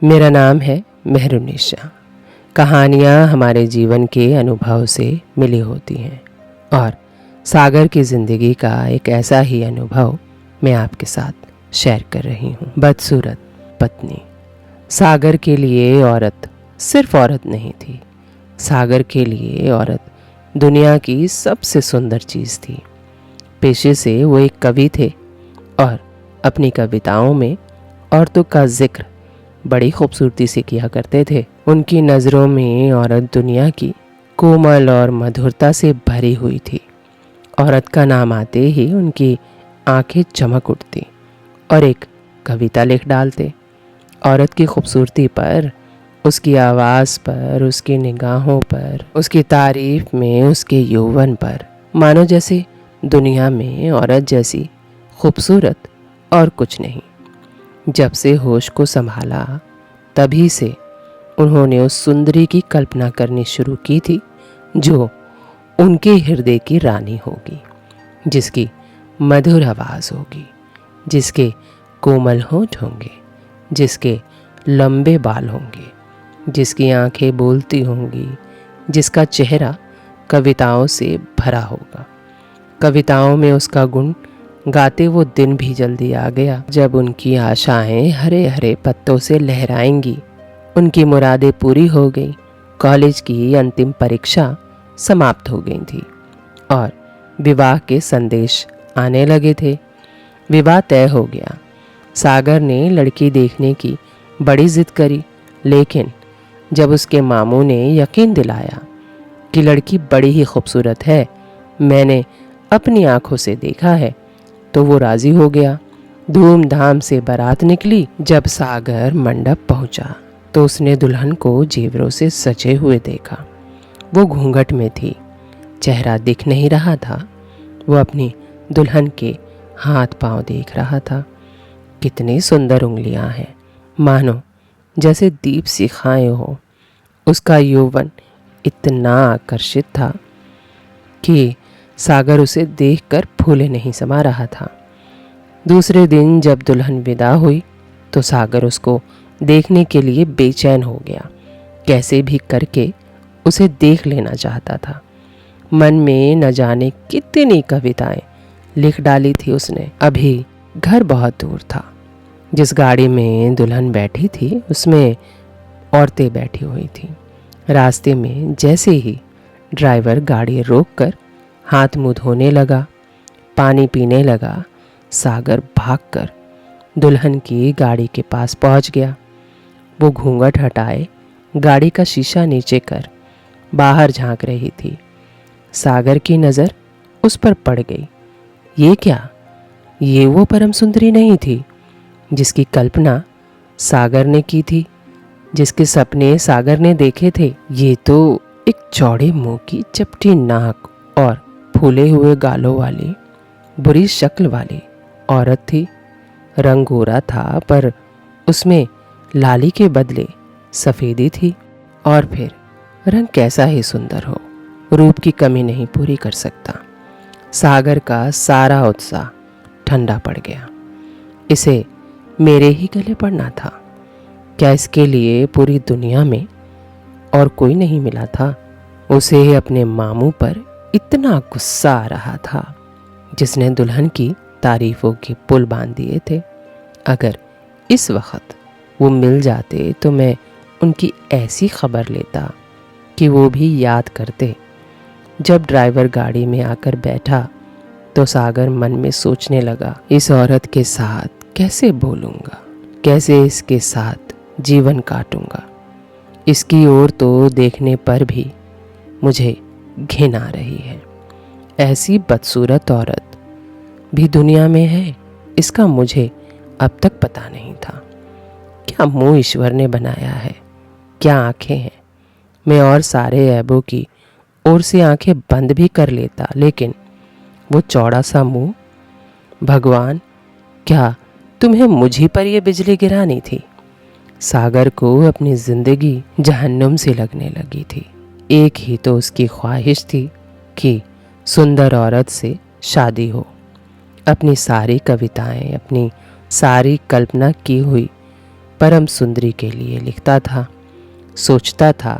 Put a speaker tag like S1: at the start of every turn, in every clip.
S1: मेरा नाम है मेहरुनिशा। कहानियाँ हमारे जीवन के अनुभव से मिली होती हैं और सागर की ज़िंदगी का एक ऐसा ही अनुभव मैं आपके साथ शेयर कर रही हूँ। बदसूरत पत्नी। सागर के लिए औरत सिर्फ औरत नहीं थी। सागर के लिए औरत दुनिया की सबसे सुंदर चीज़ थी। पेशे से वो एक कवि थे और अपनी कविताओं में औरतों का जिक्र बड़ी खूबसूरती से किया करते थे। उनकी नज़रों में औरत दुनिया की कोमल और मधुरता से भरी हुई थी। औरत का नाम आते ही उनकी आंखें चमक उठती और एक कविता लिख डालते। औरत की खूबसूरती पर, उसकी आवाज़ पर, उसकी निगाहों पर, उसकी तारीफ में, उसके यौवन पर, मानो जैसे दुनिया में औरत जैसी खूबसूरत और कुछ नहीं। जब से होश को संभाला तभी से उन्होंने उस सुंदरी की कल्पना करनी शुरू की थी जो उनके हृदय की रानी होगी, जिसकी मधुर आवाज़ होगी, जिसके कोमल होंठ होंगे, जिसके लंबे बाल होंगे, जिसकी आंखें बोलती होंगी, जिसका चेहरा कविताओं से भरा होगा। कविताओं में उसका गुण गाते वो दिन भी जल्दी आ गया जब उनकी आशाएं हरे हरे पत्तों से लहराएंगी। उनकी मुरादें पूरी हो गई। कॉलेज की अंतिम परीक्षा समाप्त हो गई थी और विवाह के संदेश आने लगे थे। विवाह तय हो गया। सागर ने लड़की देखने की बड़ी जिद करी, लेकिन जब उसके मामू ने यकीन दिलाया कि लड़की बड़ी ही खूबसूरत है, मैंने अपनी आंखों से देखा है, तो वो राजी हो गया। धूमधाम से बारात निकली। जब सागर मंडप पहुंचा तो उसने दुल्हन को जेवरों से सजे हुए देखा। वो घूंघट में थी, चेहरा दिख नहीं रहा था। वो अपनी दुल्हन के हाथ पांव देख रहा था। कितनी सुंदर उंगलियां हैं, मानो जैसे दीप शिखाएं हो। उसका यौवन इतना आकर्षित था कि सागर उसे देखकर फूले नहीं समा रहा था। दूसरे दिन जब दुल्हन विदा हुई तो सागर उसको देखने के लिए बेचैन हो गया। कैसे भी करके उसे देख लेना चाहता था। मन में न जाने कितनी कविताएं लिख डाली थी उसने। अभी घर बहुत दूर था। जिस गाड़ी में दुल्हन बैठी थी उसमें औरतें बैठी हुई थीं। रास्ते में जैसे ही ड्राइवर गाड़ी रोककर हाथ मुंह धोने लगा, पानी पीने लगा, सागर भागकर दुल्हन की गाड़ी के पास पहुंच गया। वो घूंघट हटाए गाड़ी का शीशा नीचे कर बाहर झांक रही थी। सागर की नज़र उस पर पड़ गई। ये क्या? ये वो परम सुंदरी नहीं थी जिसकी कल्पना सागर ने की थी, जिसके सपने सागर ने देखे थे। ये तो एक चौड़े मुंह की, चपटी नाक और फूले हुए गालों वाली, बुरी शक्ल वाली औरत थी। रंग गोरा था पर उसमें लाली के बदले सफ़ेदी थी। और फिर रंग कैसा ही सुंदर हो, रूप की कमी नहीं पूरी कर सकता। सागर का सारा उत्साह ठंडा पड़ गया। इसे मेरे ही गले पड़ना था। क्या इसके लिए पूरी दुनिया में और कोई नहीं मिला था? उसे अपने मामू पर इतना गुस्सा आ रहा था जिसने दुल्हन की तारीफों के पुल बांध दिए थे। अगर इस वक्त वो मिल जाते तो मैं उनकी ऐसी खबर लेता कि वो भी याद करते। जब ड्राइवर गाड़ी में आकर बैठा तो सागर मन में सोचने लगा, इस औरत के साथ कैसे बोलूँगा, कैसे इसके साथ जीवन काटूँगा। इसकी ओर तो देखने पर भी मुझे घिन आ रही है। ऐसी बदसूरत औरत भी दुनिया में है, इसका मुझे अब तक पता नहीं था। क्या मुंह ईश्वर ने बनाया है, क्या आंखें हैं। मैं और सारे ऐबों की ओर से आंखें बंद भी कर लेता, लेकिन वो चौड़ा सा मुंह। भगवान, क्या तुम्हें मुझी पर यह बिजली गिरानी थी? सागर को अपनी जिंदगी जहन्नुम से लगने लगी थी। एक ही तो उसकी ख्वाहिश थी कि सुंदर औरत से शादी हो। अपनी सारी कविताएं, अपनी सारी कल्पना की हुई परम सुंदरी के लिए लिखता था। सोचता था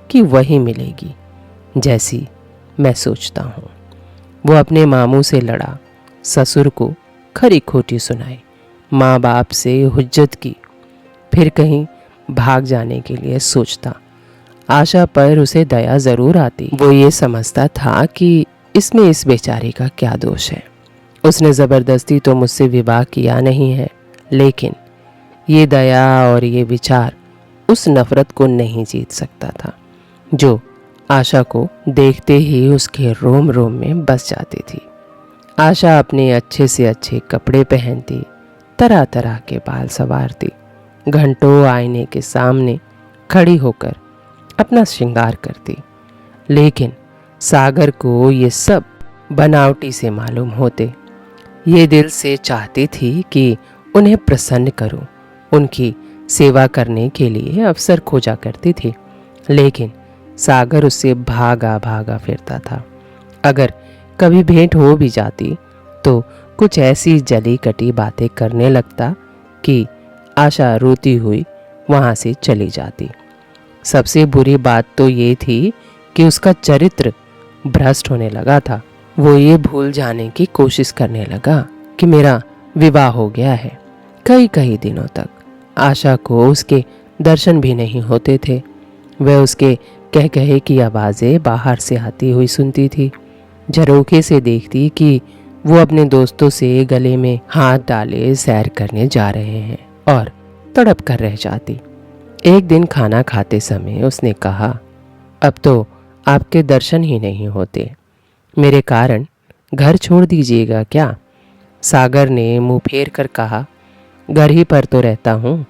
S1: कि वही मिलेगी जैसी मैं सोचता हूँ। वो अपने मामू से लड़ा, ससुर को खरी खोटी सुनाई, माँ बाप से हुज्जत की, फिर कहीं भाग जाने के लिए सोचता। आशा पर उसे दया ज़रूर आती। वो ये समझता था कि इसमें इस बेचारी का क्या दोष है। उसने ज़बरदस्ती तो मुझसे विवाह किया नहीं है, लेकिन ये दया और ये विचार उस नफ़रत को नहीं जीत सकता था जो आशा को देखते ही उसके रोम रोम में बस जाती थी। आशा अपने अच्छे से अच्छे कपड़े पहनती, तरह तरह के बाल संवारती, घंटों आईने के सामने खड़ी होकर अपना श्रृंगार करती, लेकिन सागर को ये सब बनावटी से मालूम होते। ये दिल से चाहती थी कि उन्हें प्रसन्न करूं, उनकी सेवा करने के लिए अवसर खोजा करती थी, लेकिन सागर उससे भागा भागा फिरता था। अगर कभी भेंट हो भी जाती तो कुछ ऐसी जली कटी बातें करने लगता कि आशा रोती हुई वहाँ से चली जाती। सबसे बुरी बात तो ये थी कि उसका चरित्र भ्रष्ट होने लगा था। वो ये भूल जाने की कोशिश करने लगा कि मेरा विवाह हो गया है। कई कई दिनों तक आशा को उसके दर्शन भी नहीं होते थे। वह उसके कह कहे की आवाज़ें बाहर से आती हुई सुनती थी। झरोखे से देखती कि वो अपने दोस्तों से गले में हाथ डाले सैर करने जा रहे हैं और तड़प कर रह जाती। एक दिन खाना खाते समय उसने कहा, अब तो आपके दर्शन ही नहीं होते, मेरे कारण घर छोड़ दीजिएगा क्या? सागर ने मुंह फेर कर कहा, घर ही पर तो रहता हूँ,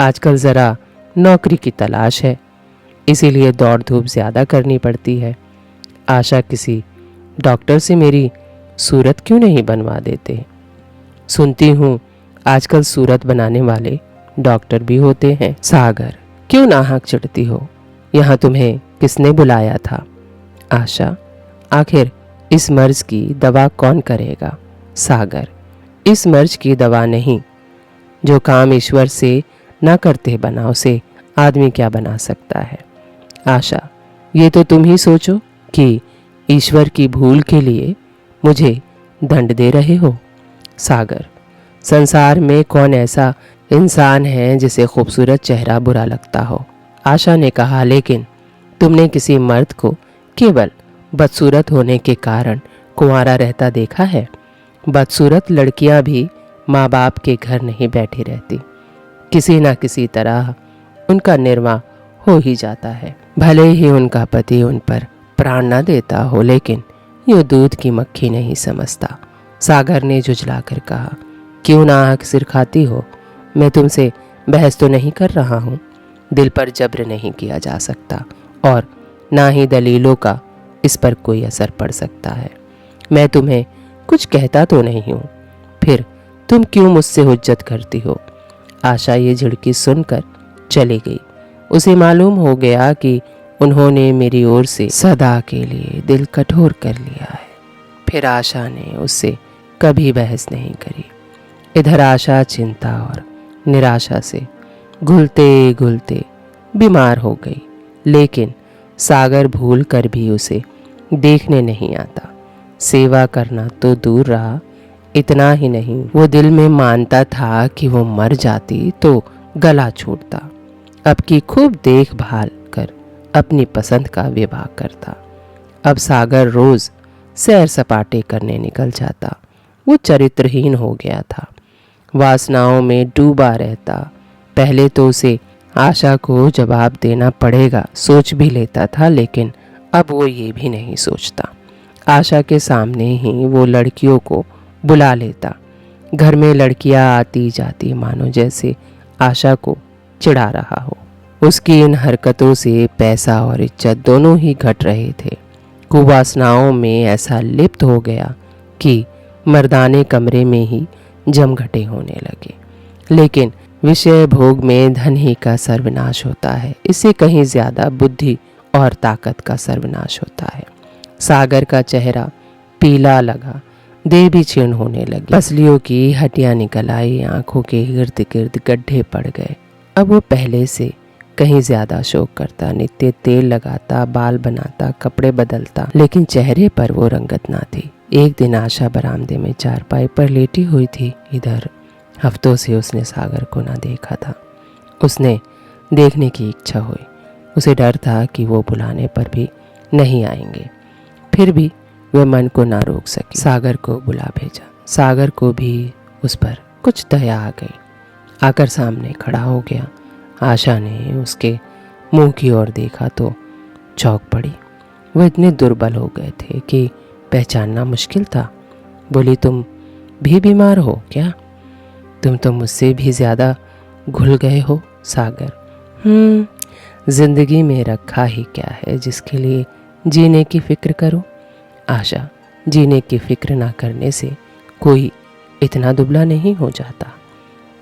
S1: आजकल ज़रा नौकरी की तलाश है, इसीलिए दौड़ धूप ज़्यादा करनी पड़ती है। आशा किसी डॉक्टर से मेरी सूरत क्यों नहीं बनवा देते? सुनती हूँ आजकल सूरत बनाने वाले डॉक्टर भी होते हैं। सागर, क्यों नाहक चिढ़ती हो? यहाँ तुम्हें किसने बुलाया था? आशा, आखिर इस मर्ज की दवा कौन करेगा? सागर, इस मर्ज की दवा नहीं, जो काम ईश्वर से न करते बना उसे आदमी क्या बना सकता है? आशा, ये तो तुम ही सोचो कि ईश्वर की भूल के लिए मुझे दंड दे रहे हो। सागर, संसार में कौन ऐसा इंसान है जिसे खूबसूरत चेहरा बुरा लगता हो? आशा ने कहा, लेकिन तुमने किसी मर्द को केवल बदसूरत होने के कारण कुंवारा रहता देखा है? बदसूरत लड़कियां भी माँ बाप के घर नहीं बैठी रहती, किसी न किसी तरह उनका निर्वाह हो ही जाता है। भले ही उनका पति उन पर प्राण न देता हो, लेकिन यूँ दूध की मक्खी नहीं समझता। सागर ने झुझलाकर कहा, क्यों नाहक सिर खाती हो? मैं तुमसे बहस तो नहीं कर रहा हूँ। दिल पर जब्र नहीं किया जा सकता और ना ही दलीलों का इस पर कोई असर पड़ सकता है। मैं तुम्हें कुछ कहता तो नहीं हूँ, फिर तुम क्यों मुझसे हुज्जत करती हो? आशा ये झिड़की सुनकर चली गई। उसे मालूम हो गया कि उन्होंने मेरी ओर से सदा के लिए दिल कठोर कर लिया है। फिर आशा ने उससे कभी बहस नहीं करी। इधर आशा चिंता और निराशा से घुलते घुलते बीमार हो गई, लेकिन सागर भूल कर भी उसे देखने नहीं आता। सेवा करना तो दूर रहा, इतना ही नहीं, वो दिल में मानता था कि वो मर जाती तो गला छूटता। अब की खूब देखभाल कर अपनी पसंद का विवाह करता। अब सागर रोज सैर सपाटे करने निकल जाता। वो चरित्रहीन हो गया था, वासनाओं में डूबा रहता। पहले तो उसे आशा को जवाब देना पड़ेगा सोच भी लेता था, लेकिन अब वो ये भी नहीं सोचता। आशा के सामने ही वो लड़कियों को बुला लेता। घर में लड़कियां आती जाती मानो जैसे आशा को चिढ़ा रहा हो। उसकी इन हरकतों से पैसा और इज्जत दोनों ही घट रहे थे। कुवासनाओं में ऐसा लिप्त हो गया कि मर्दाने कमरे में ही जमघटे होने लगे। लेकिन विषय भोग में धन ही का सर्वनाश होता है, इससे कहीं ज़्यादा बुद्धि और ताकत का सर्वनाश होता है। सागर का चेहरा पीला लगा, देह भी क्षीण होने लगी। पसलियों की हड्डियां निकल आई, आंखों के इर्द गिर्द गड्ढे पड़ गए। अब वो पहले से कहीं ज्यादा शौक करता, नित्य तेल लगाता, बाल बनाता, कपड़े बदलता, लेकिन चेहरे पर वो रंगत ना थी। एक दिन आशा बरामदे में चारपाई पर लेटी हुई थी। इधर हफ्तों से उसने सागर को ना देखा था। उसने देखने की इच्छा हुई। उसे डर था कि वो बुलाने पर भी नहीं आएंगे, फिर भी वह मन को ना रोक सकी। सागर को बुला भेजा। सागर को भी उस पर कुछ दया आ गई। आकर सामने खड़ा हो गया। आशा ने उसके मुंह की ओर देखा तो चौंक पड़ी। वह इतने दुर्बल हो गए थे कि पहचानना मुश्किल था। बोली, तुम भी बीमार हो क्या? तुम तो मुझसे भी ज़्यादा घुल गए हो सागर। जिंदगी में रखा ही क्या है जिसके लिए जीने की फिक्र करो। आशा, जीने की फिक्र ना करने से कोई इतना दुबला नहीं हो जाता।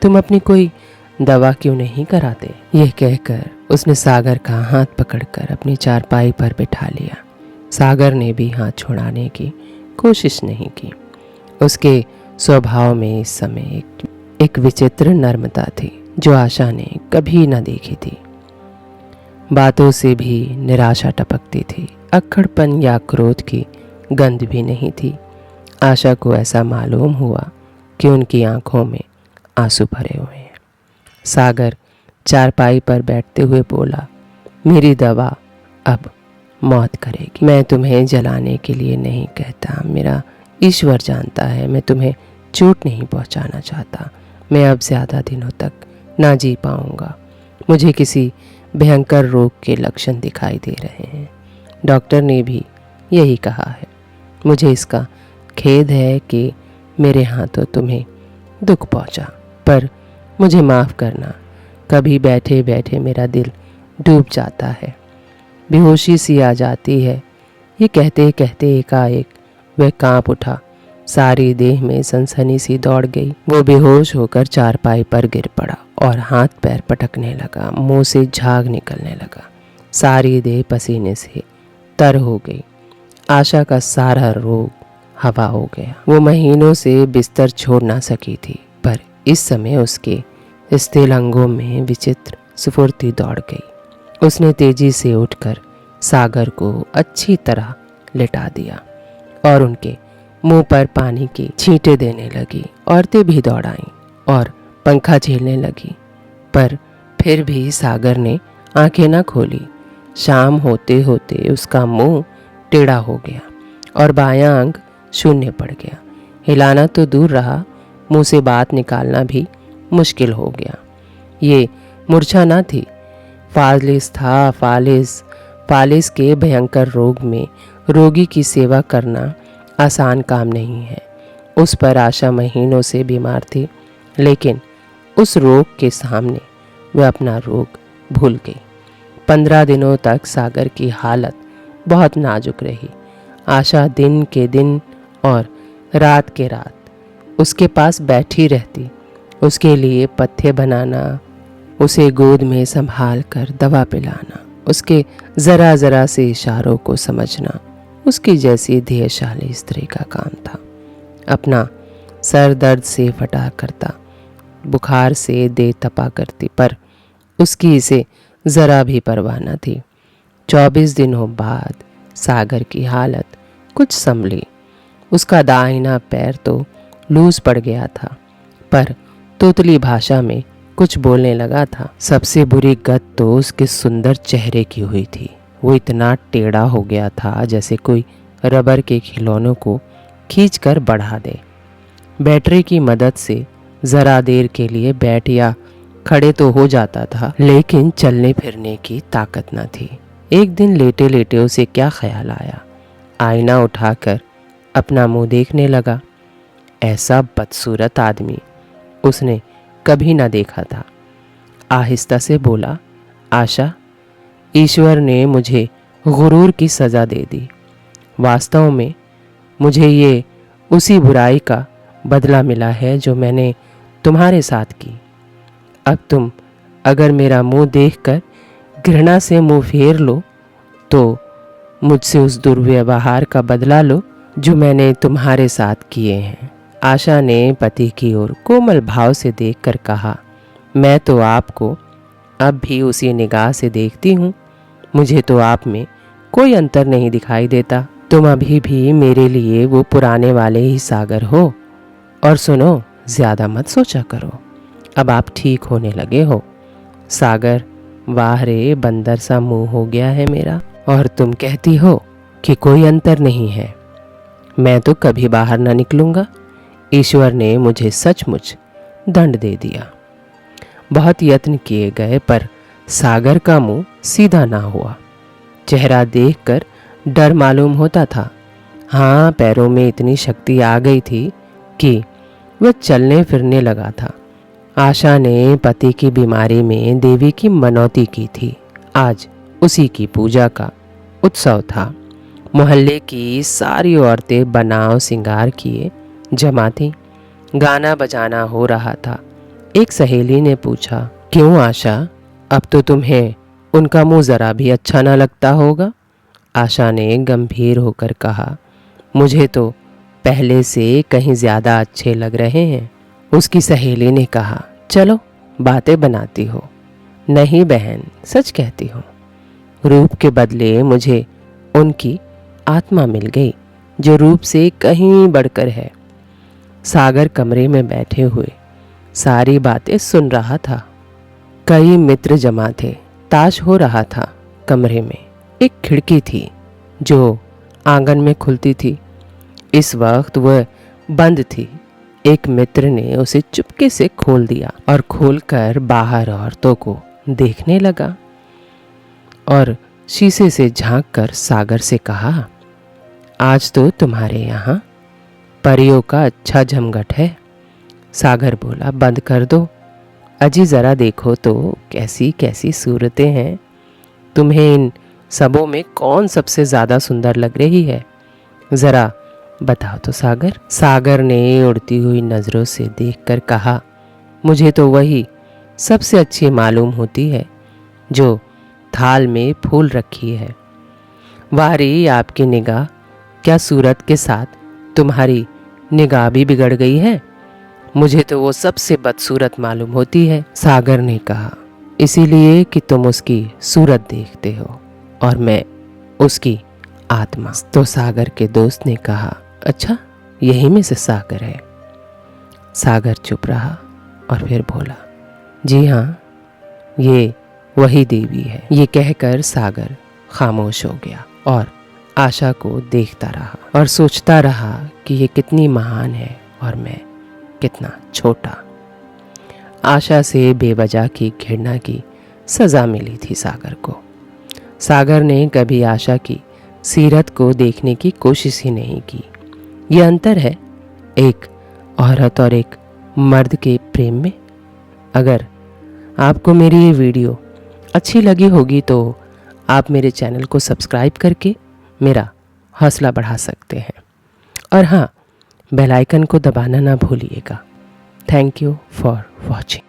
S1: तुम अपनी कोई दवा क्यों नहीं कराते? यह कहकर उसने सागर का हाथ पकड़कर अपनी चारपाई पर बिठा लिया। सागर ने भी हाथ छुड़ाने की कोशिश नहीं की। उसके स्वभाव में इस समय एक विचित्र नर्मता थी जो आशा ने कभी न देखी थी। बातों से भी निराशा टपकती थी। अक्खड़पन या क्रोध की गंध भी नहीं थी। आशा को ऐसा मालूम हुआ कि उनकी आंखों में आंसू भरे हुए हैं। सागर चारपाई पर बैठते हुए बोला, मेरी दवा अब मौत करेगी। मैं तुम्हें जलाने के लिए नहीं कहता, मेरा ईश्वर जानता है मैं तुम्हें चोट नहीं पहुंचाना चाहता। मैं अब ज़्यादा दिनों तक ना जी पाऊंगा। मुझे किसी भयंकर रोग के लक्षण दिखाई दे रहे हैं। डॉक्टर ने भी यही कहा है। मुझे इसका खेद है कि मेरे हाथों तुम्हें दुख पहुंचा, पर मुझे माफ़ करना। कभी बैठे बैठे मेरा दिल डूब जाता है, बेहोशी सी आ जाती है। ये कहते कहते एकाएक वह कांप उठा। सारी देह में सनसनी सी दौड़ गई। वो बेहोश होकर चारपाई पर गिर पड़ा और हाथ पैर पटकने लगा। मुंह से झाग निकलने लगा। सारी देह पसीने से तर हो गई। आशा का सारा रोग हवा हो गया। वो महीनों से बिस्तर छोड़ ना सकी थी, पर इस समय उसके स्थिर अंगों में विचित्र स्फूर्ति दौड़ गई। उसने तेजी से उठकर सागर को अच्छी तरह लिटा दिया और उनके मुंह पर पानी की छींटे देने लगी। औरतें भी दौड़ आईं और पंखा झेलने लगी, पर फिर भी सागर ने आंखें न खोली। शाम होते होते उसका मुंह टेढ़ा हो गया और बायां अंग शून्य पड़ गया। हिलाना तो दूर रहा, मुंह से बात निकालना भी मुश्किल हो गया। ये मूर्छा न थी, फालिस था। फालिस के भयंकर रोग में रोगी की सेवा करना आसान काम नहीं है। उस पर आशा महीनों से बीमार थी, लेकिन उस रोग के सामने वह अपना रोग भूल गई। 15 दिनों तक सागर की हालत बहुत नाजुक रही। आशा दिन के दिन और रात के रात उसके पास बैठी रहती। उसके लिए पथ्य बनाना, उसे गोद में संभाल कर दवा पिलाना, उसके ज़रा ज़रा से इशारों को समझना उसकी जैसी धैर्यशाली स्त्री का काम था। अपना सर दर्द से फटा करता, बुखार से दे तपा करती, पर उसकी इसे ज़रा भी परवाह न थी। 24 दिनों बाद सागर की हालत कुछ संभली। उसका दाहिना पैर तो लूज पड़ गया था, पर तोतली भाषा में कुछ बोलने लगा था। सबसे बुरी गत तो उसके सुंदर चेहरे की हुई थी। वो इतना टेढ़ा हो गया था जैसे कोई रबर के खिलौनों को खींचकर बढ़ा दे। बैटरी की मदद से ज़रा देर के लिए बैठ या खड़े तो हो जाता था, लेकिन चलने फिरने की ताकत न थी। एक दिन लेटे लेटे उसे क्या ख्याल आया, आईना उठाकर अपना मुंह देखने लगा। ऐसा बदसूरत आदमी उसने कभी ना देखा था। आहिस्ता से बोला, आशा, ईश्वर ने मुझे गुरूर की सज़ा दे दी। वास्तव में मुझे ये उसी बुराई का बदला मिला है जो मैंने तुम्हारे साथ की। अब तुम अगर मेरा मुंह देखकर घृणा से मुंह फेर लो तो मुझसे उस दुर्व्यवहार का बदला लो जो मैंने तुम्हारे साथ किए हैं। आशा ने पति की ओर कोमल भाव से देखकर कहा, मैं तो आपको अब भी उसी निगाह से देखती हूँ। मुझे तो आप में कोई अंतर नहीं दिखाई देता। तुम अभी भी मेरे लिए वो पुराने वाले ही सागर हो। और सुनो, ज़्यादा मत सोचा करो, अब आप ठीक होने लगे हो। सागर, वाह रे, बंदर सा मुंह हो गया है मेरा। और तुम कहती हो कि कोई अंतर नहीं है। मैं तो कभी बाहर ना निकलूंगा। ईश्वर ने मुझे सचमुच दंड दे दिया। बहुत यत्न किए गए पर सागर का मुंह सीधा ना हुआ। चेहरा देखकर डर मालूम होता था। हाँ, पैरों में इतनी शक्ति आ गई थी कि वह चलने फिरने लगा था। आशा ने पति की बीमारी में देवी की मनौती की थी। आज उसी की पूजा का उत्सव था। मोहल्ले की सारी औरतें बनाव सिंगार किए जमा थीं। गाना बजाना हो रहा था। एक सहेली ने पूछा, क्यों आशा, अब तो तुम्हें उनका मुंह जरा भी अच्छा ना लगता होगा। आशा ने गंभीर होकर कहा, मुझे तो पहले से कहीं ज़्यादा अच्छे लग रहे हैं। उसकी सहेली ने कहा, चलो बातें बनाती हो। नहीं बहन, सच कहती हूँ। रूप के बदले मुझे उनकी आत्मा मिल गई, जो रूप से कहीं बढ़कर है। सागर कमरे में बैठे हुए सारी बातें सुन रहा था। कई मित्र जमा थे। ताश हो रहा था। कमरे में एक खिड़की थी जो आंगन में खुलती थी। इस वक्त वह बंद थी। एक मित्र ने उसे चुपके से खोल दिया और खोलकर बाहर औरतों को देखने लगा और शीशे से झांककर सागर से कहा, आज तो तुम्हारे यहाँ परियों का अच्छा जमघट है। सागर बोला, बंद कर दो। अजी ज़रा देखो तो कैसी कैसी सूरतें हैं। तुम्हें इन सबों में कौन सबसे ज़्यादा सुंदर लग रही है, ज़रा बताओ तो सागर। सागर ने उड़ती हुई नज़रों से देखकर कहा, मुझे तो वही सबसे अच्छी मालूम होती है जो थाल में फूल रखी है। वारी, आपकी निगाह, क्या सूरत के साथ तुम्हारी निगाह भी बिगड़ गई है? मुझे तो वो सबसे बदसूरत मालूम होती है। सागर ने कहा, इसीलिए कि तुम उसकी सूरत देखते हो और मैं उसकी आत्मा। तो सागर के दोस्त ने कहा, अच्छा, यही में से सागर है। सागर चुप रहा और फिर बोला, जी हाँ, ये वही देवी है। ये कहकर सागर खामोश हो गया और आशा को देखता रहा और सोचता रहा कि ये कितनी महान है और मैं कितना छोटा। आशा से बेवजह की घृणा की सज़ा मिली थी सागर को। सागर ने कभी आशा की सीरत को देखने की कोशिश ही नहीं की। ये अंतर है एक औरत और एक मर्द के प्रेम में। अगर आपको मेरी ये वीडियो अच्छी लगी होगी तो आप मेरे चैनल को सब्सक्राइब करके मेरा हौसला बढ़ा सकते हैं। और हाँ, बेल आइकन को दबाना ना भूलिएगा। Thank you for watching.